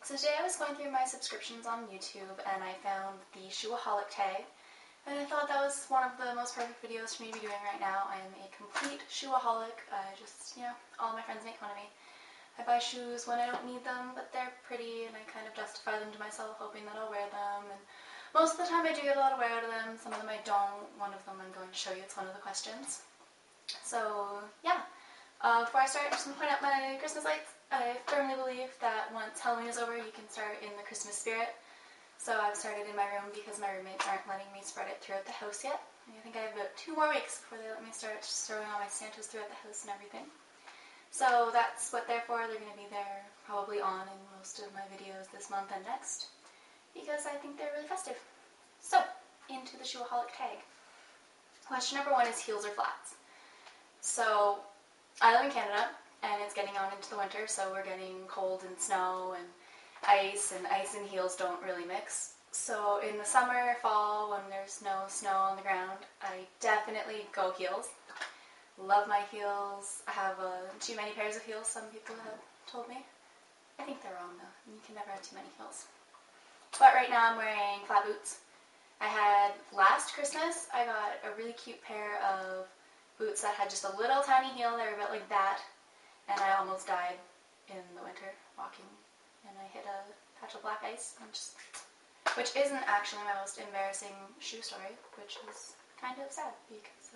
So today I was going through my subscriptions on YouTube and I found the shoe-aholic tag, and I thought that was one of the most perfect videos for me to be doing right now. I am a complete shoe-aholic. All my friends make fun of me. I buy shoes when I don't need them, but they're pretty and I kind of justify them to myself, hoping that I'll wear them. And most of the time I do get a lot of wear out of them. Some of them I don't. One of them I'm going to show you. It's one of the questions. So yeah, before I start, I'm just going to point out my Christmas lights. I firmly believe that once Halloween is over, you can start in the Christmas spirit. So I've started in my room because my roommates aren't letting me spread it throughout the house yet. I think I have about 2 more weeks before they let me start throwing all my Santas throughout the house and everything. So that's what they're for. They're going to be there probably on in most of my videos this month and next, because I think they're really festive. So, into the shoe-aholic tag. Question number 1 is heels or flats. So, I live in Canada, and it's getting on into the winter, so we're getting cold and snow and ice and heels don't really mix. So in the summer, fall, when there's no snow on the ground, I definitely go heels. Love my heels. I have too many pairs of heels, some people have told me. I think they're wrong though. You can never have too many heels. But right now I'm wearing flat boots. Last Christmas, I got a really cute pair of boots that had just a little tiny heel. They were about like that. And I almost died in the winter walking, and I hit a patch of black ice, which isn't actually my most embarrassing shoe story, which is kind of sad because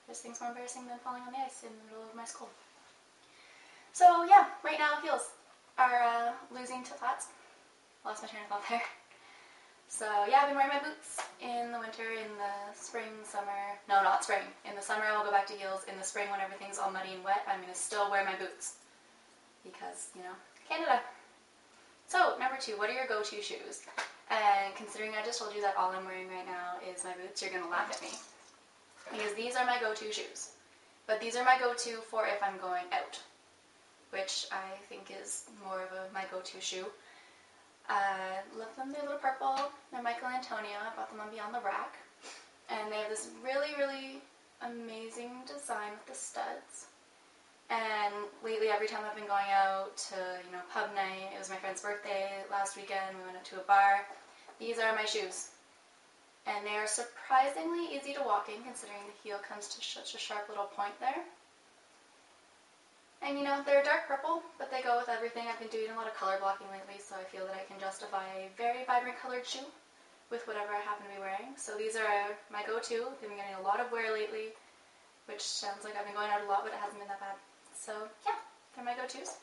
there's things more embarrassing than falling on the ice in the middle of my school. So yeah, right now heels are losing to flats. Lost my train of thought there. So yeah, I've been wearing my boots in the winter, in the spring, summer. No, not spring. In the summer I will go back to heels. In the spring when everything's all muddy and wet, I'm going to still wear my boots. Because, Canada. So, number 2, what are your go-to shoes? And considering I just told you that all I'm wearing right now is my boots, you're going to laugh at me. Because these are my go-to shoes. But these are my go-to for if I'm going out, which I think is more of my go-to shoe. I love them. They're a little purple. They're Michael Antonio. I bought them on Beyond the Rack. And they have this really, really amazing design with the studs. And lately, every time I've been going out to, pub night, it was my friend's birthday last weekend, we went out to a bar. These are my shoes. And they are surprisingly easy to walk in, considering the heel comes to such a sharp little point there. And they're dark purple, but they go with everything. I've been doing a lot of color blocking lately, so I feel that I can justify a very vibrant colored shoe with whatever I happen to be wearing. So these are my go-to. They've been getting a lot of wear lately, which sounds like I've been going out a lot, but it hasn't been that bad. So yeah, they're my go-tos.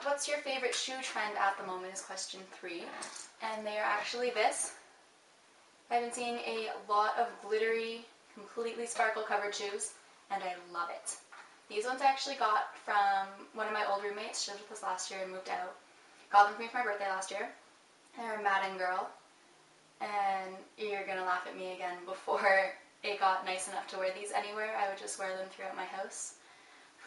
What's your favorite shoe trend at the moment is question 3. And they are actually this. I've been seeing a lot of glittery, completely sparkle covered shoes, and I love it. These ones I actually got from one of my old roommates. She lived with us last year and moved out. Got them for me for my birthday last year. They're a Madden girl, and you're gonna laugh at me again. Before it got nice enough to wear these anywhere, I would just wear them throughout my house.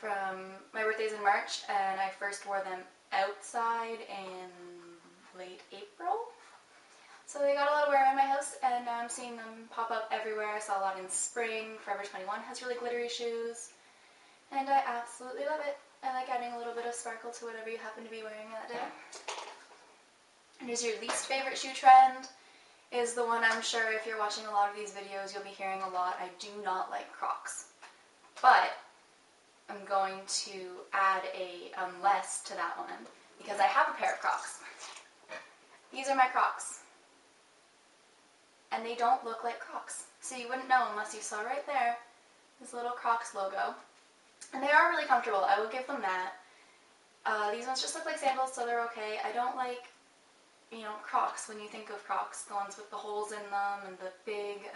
My birthday's in March, and I first wore them outside in late April. So they got a lot of wear in my house, and now I'm seeing them pop up everywhere. I saw a lot in spring. Forever 21 has really glittery shoes, and I absolutely love it. I like adding a little bit of sparkle to whatever you happen to be wearing that day. And here's your least favorite shoe trend. Is the one I'm sure if you're watching a lot of these videos you'll be hearing a lot. I do not like Crocs. But I'm going to add a unless to that one because I have a pair of Crocs. These are my Crocs. And they don't look like Crocs. So you wouldn't know unless you saw right there this little Crocs logo. And they are really comfortable, I will give them that. These ones just look like sandals, so they're okay. I don't like, Crocs when you think of Crocs, the ones with the holes in them and the big,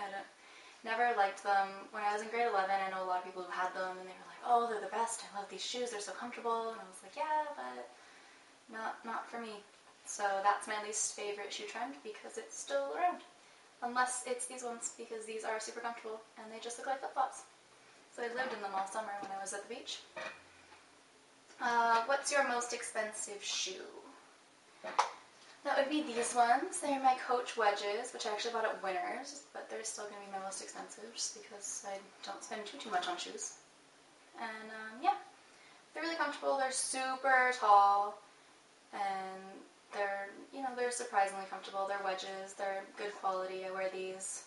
never liked them. When I was in grade 11, I know a lot of people who had them and they were like, oh, they're the best, I love these shoes, they're so comfortable. And I was like, yeah, but not for me. So that's my least favorite shoe trend because it's still around. Unless it's these ones, because these are super comfortable and they just look like flip-flops. So I lived in them all summer when I was at the beach. What's your most expensive shoe? That would be these ones. They're my Coach wedges, which I actually bought at Winners, but they're still going to be my most expensive just because I don't spend too much on shoes. And yeah, they're really comfortable. They're super tall, and they're, you know, they're surprisingly comfortable. They're wedges. They're good quality. I wear these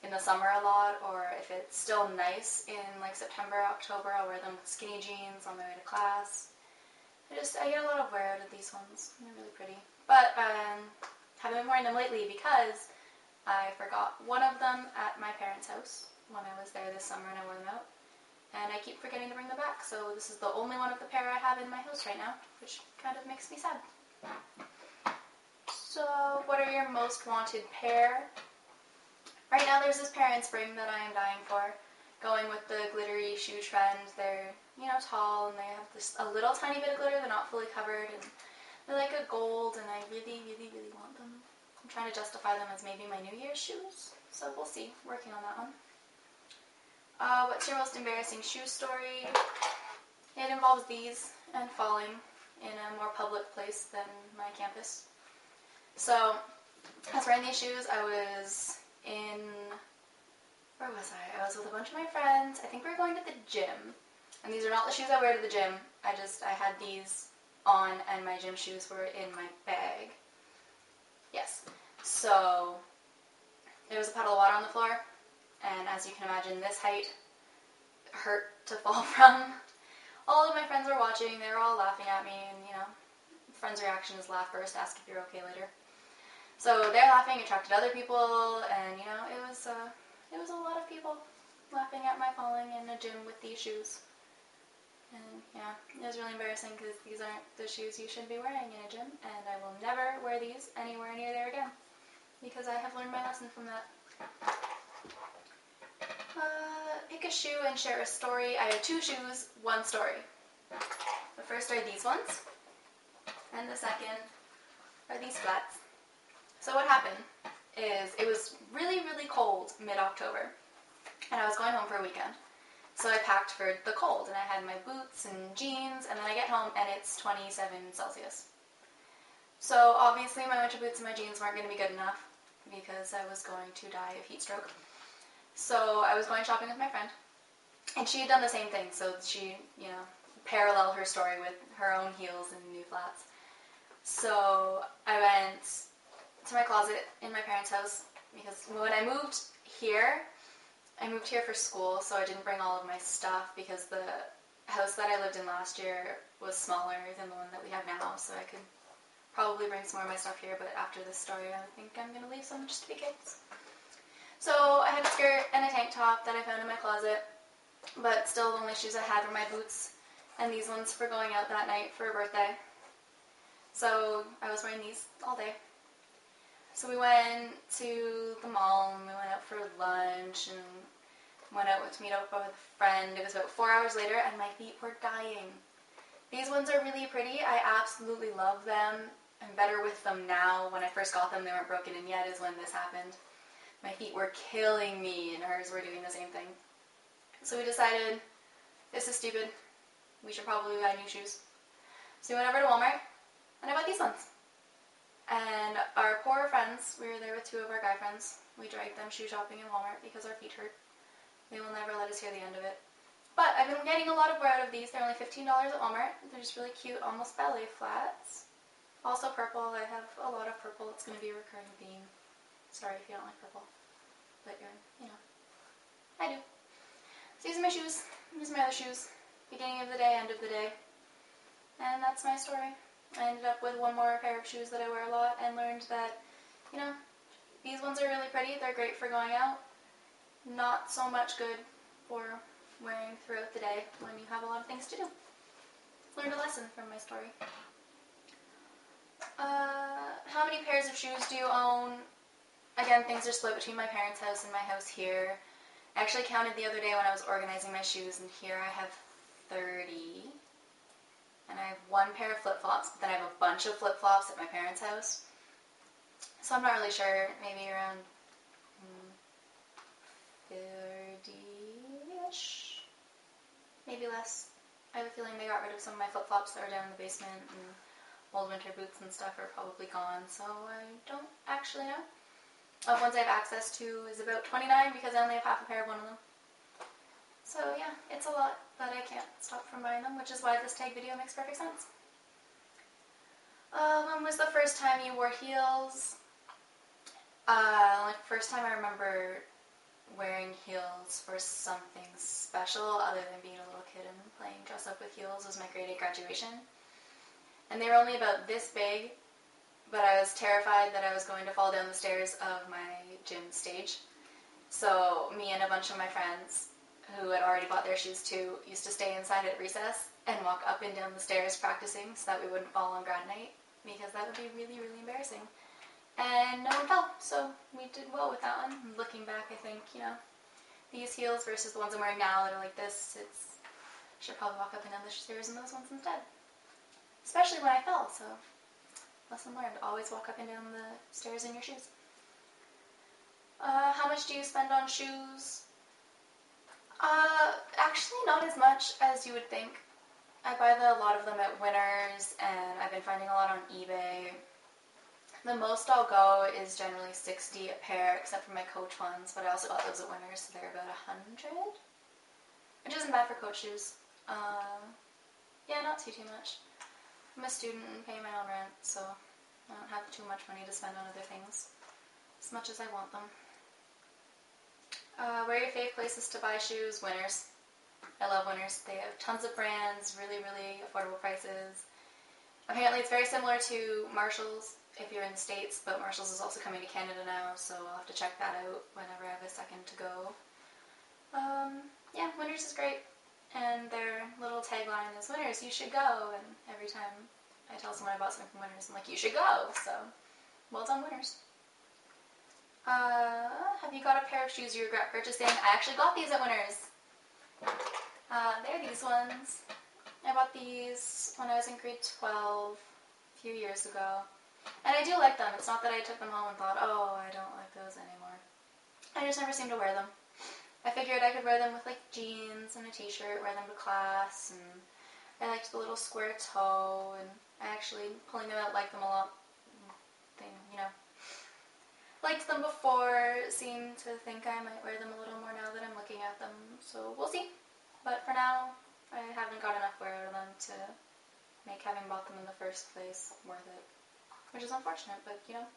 in the summer a lot, or if it's still nice in like September, October, I'll wear them with skinny jeans on my way to class. I get a lot of wear out of these ones. They're really pretty. But haven't been wearing them lately because I forgot one of them at my parents' house when I was there this summer and I wore them out. And I keep forgetting to bring them back, so this is the only one of the pair I have in my house right now, which kind of makes me sad. So, what are your most wanted pair? Right now there's this pair in spring that I am dying for, going with the glittery shoe trend. They're, you know, tall, and they have this a little tiny bit of glitter. They're not fully covered, and they're like a gold, and I really, really, really want them. I'm trying to justify them as maybe my New Year's shoes, so we'll see. Working on that one. What's your most embarrassing shoe story? It involves these and falling in a more public place than my campus. So, I was wearing these shoes. I was in, where was I? I was with a bunch of my friends. I think we were going to the gym. And these are not the shoes I wear to the gym. I had these on and my gym shoes were in my bag. Yes. So, there was a puddle of water on the floor. And as you can imagine, this height hurt to fall from. All of my friends were watching. They were all laughing at me. And, you know, friends' reaction is laugh first, ask if you're okay later. So they're laughing, attracted other people, and, you know, it was a lot of people laughing at my falling in a gym with these shoes. And, yeah, it was really embarrassing because these aren't the shoes you should be wearing in a gym, and I will never wear these anywhere near there again because I have learned my lesson from that. Pick a shoe and share a story. I have 2 shoes, 1 story. The first are these ones, and the second are these flats. So what happened is it was really, really cold mid-October, and I was going home for a weekend. So I packed for the cold, and I had my boots and jeans, and then I get home, and it's 27 Celsius. So obviously my winter boots and my jeans weren't going to be good enough because I was going to die of heat stroke. So I was going shopping with my friend, and she had done the same thing. So she, you know, paralleled her story with her own heels and new flats. So I went to my closet in my parents' house because when I moved here for school, so I didn't bring all of my stuff because the house that I lived in last year was smaller than the one that we have now, so I could probably bring some more of my stuff here, but after this story I think I'm going to leave some just to be kids. So I had a skirt and a tank top that I found in my closet, but still the only shoes I had were my boots and these ones for going out that night for a birthday. So I was wearing these all day. So we went to the mall and we went out for lunch and went out to meet up with a friend. It was about 4 hours later and my feet were dying. These ones are really pretty. I absolutely love them. I'm better with them now. When I first got them, they weren't broken in yet is when this happened. My feet were killing me and hers were doing the same thing. So we decided, this is stupid. We should probably buy new shoes. So we went over to Walmart and I bought these ones. And our poor friends, we were there with 2 of our guy friends. We dragged them shoe shopping in Walmart because our feet hurt. They will never let us hear the end of it. But I've been getting a lot of wear out of these. They're only $15 at Walmart. They're just really cute, almost ballet flats. Also purple. I have a lot of purple. It's going to be a recurring theme. Sorry if you don't like purple. But you know, I do. So these are my shoes. These are my other shoes. Beginning of the day, end of the day. And that's my story. I ended up with 1 more pair of shoes that I wear a lot and learned that, you know, these ones are really pretty. They're great for going out. Not so much good for wearing throughout the day when you have a lot of things to do. Learned a lesson from my story. How many pairs of shoes do you own? Again, things are split between my parents' house and my house here. I actually counted the other day when I was organizing my shoes, and here I have 30. And I have 1 pair of flip-flops, but then I have a bunch of flip-flops at my parents' house. So I'm not really sure, maybe around 30-ish, maybe less. I have a feeling they got rid of some of my flip-flops that were down in the basement, and old winter boots and stuff are probably gone, so I don't actually know. Ones I have access to is about 29 because I only have half a pair of one of them. So yeah, it's a lot. but I can't stop from buying them, which is why this tag video makes perfect sense. When was the first time you wore heels? Like first time I remember wearing heels for something special other than being a little kid and playing dress up with heels was my grade 8 graduation. And they were only about this big, but I was terrified that I was going to fall down the stairs of my gym stage. So me and a bunch of my friends who had already bought their shoes too used to stay inside at recess and walk up and down the stairs practicing so that we wouldn't fall on grad night, because that would be really, really embarrassing. And no one fell, so we did well with that one. Looking back, I think, you know, these heels versus the ones I'm wearing now that are like this, I should probably walk up and down the stairs in those ones instead. Especially when I fell, so lesson learned, always walk up and down the stairs in your shoes. How much do you spend on shoes? Actually not as much as you would think. I buy a lot of them at Winners, and I've been finding a lot on eBay. The most I'll go is generally $60 a pair, except for my Coach ones, but I also got those at Winners, so they're about $100, which isn't bad for Coach shoes. Yeah, not too much. I'm a student and paying my own rent, so I don't have too much money to spend on other things, as much as I want them. Where are your fave places to buy shoes? Winners. I love Winners. They have tons of brands, really, really affordable prices. Apparently it's very similar to Marshall's if you're in the States, but Marshall's is also coming to Canada now, so I'll have to check that out whenever I have a second to go. Yeah, Winners is great. And their little tagline is, Winners, you should go. And every time I tell someone I bought something from Winners, I'm like, you should go. So, well done, Winners. Have you got a pair of shoes you regret purchasing? I actually got these at Winners. They're these ones. I bought these when I was in grade 12 a few years ago. And I do like them. It's not that I took them home and thought, oh, I don't like those anymore. I just never seem to wear them. I figured I could wear them with like jeans and a t-shirt, wear them to class, and I liked the little square toe, and I actually, pulling them out, liked them a lot. Liked them before, seemed to think I might wear them a little more now that I'm looking at them, so we'll see. But for now, I haven't got enough wear out of them to make having bought them in the first place worth it. Which is unfortunate, but you know,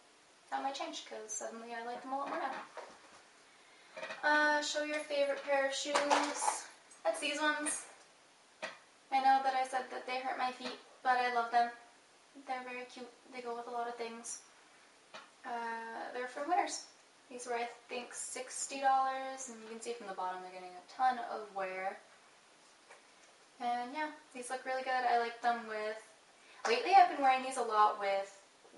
that might change because suddenly I like them a lot more now. Show your favorite pair of shoes. That's these ones. I know that I said that they hurt my feet, but I love them. They're very cute. They go with a lot of things. They're from Winners. These were, I think, $60, and you can see from the bottom they're getting a ton of wear. And yeah, these look really good. I like them with... Lately I've been wearing these a lot with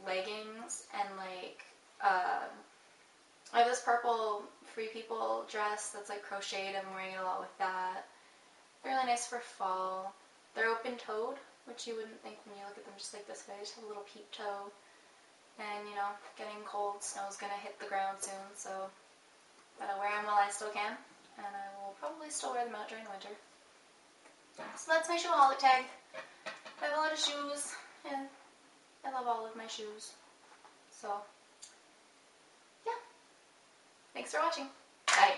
leggings and like... I have this purple Free People dress that's like crocheted. I've been wearing it a lot with that. They're really nice for fall. They're open-toed, which you wouldn't think when you look at them just like this way. They just have a little peep toe. And, you know, getting cold, snow's gonna hit the ground soon, so gotta wear them while I still can. And I will probably still wear them out during the winter. So that's my shoe-aholic tag. I have a lot of shoes, and I love all of my shoes. So, yeah. Thanks for watching. Bye.